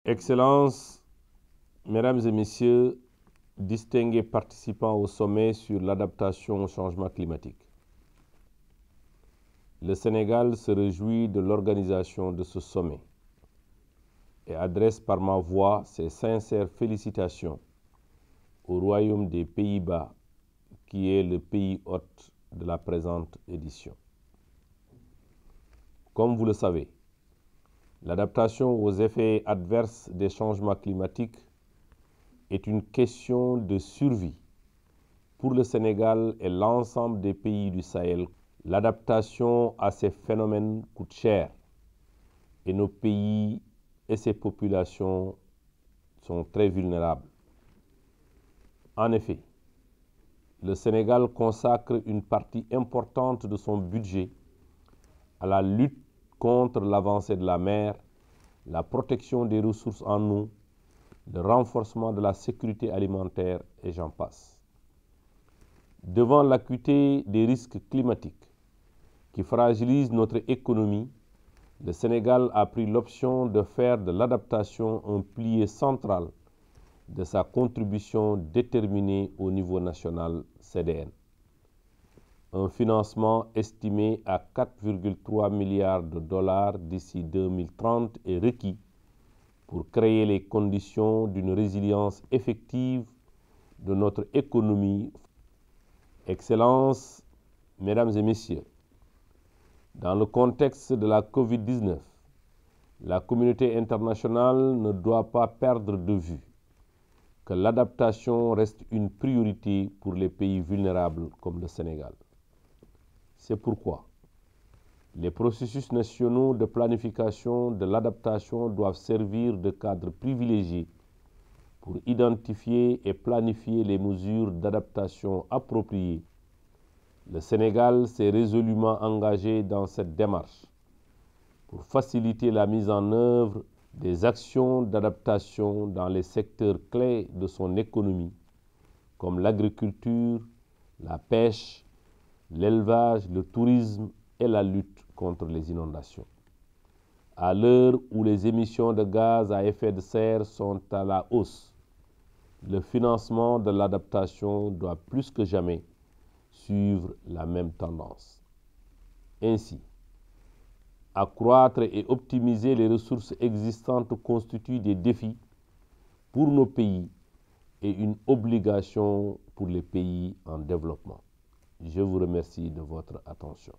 Excellences, Mesdames et Messieurs, distingués participants au sommet sur l'adaptation au changement climatique. Le Sénégal se réjouit de l'organisation de ce sommet et adresse par ma voix ses sincères félicitations au Royaume des Pays-Bas, qui est le pays hôte de la présente édition. Comme vous le savez, l'adaptation aux effets adverses des changements climatiques est une question de survie pour le Sénégal et l'ensemble des pays du Sahel. L'adaptation à ces phénomènes coûte cher et nos pays et ses populations sont très vulnérables. En effet, le Sénégal consacre une partie importante de son budget à la lutte contre l'avancée de la mer, la protection des ressources en eau, le renforcement de la sécurité alimentaire et j'en passe. Devant l'acuité des risques climatiques qui fragilisent notre économie, le Sénégal a pris l'option de faire de l'adaptation un pilier central de sa contribution déterminée au niveau national CDN. Un financement estimé à 4,3 milliards de dollars d'ici 2030 est requis pour créer les conditions d'une résilience effective de notre économie. Excellences, Mesdames et Messieurs, dans le contexte de la COVID-19, la communauté internationale ne doit pas perdre de vue que l'adaptation reste une priorité pour les pays vulnérables comme le Sénégal. C'est pourquoi les processus nationaux de planification de l'adaptation doivent servir de cadre privilégié pour identifier et planifier les mesures d'adaptation appropriées. Le Sénégal s'est résolument engagé dans cette démarche pour faciliter la mise en œuvre des actions d'adaptation dans les secteurs clés de son économie, comme l'agriculture, la pêche, l'élevage, le tourisme et la lutte contre les inondations. À l'heure où les émissions de gaz à effet de serre sont à la hausse, le financement de l'adaptation doit plus que jamais suivre la même tendance. Ainsi, accroître et optimiser les ressources existantes constitue des défis pour nos pays et une obligation pour les pays en développement. Je vous remercie de votre attention.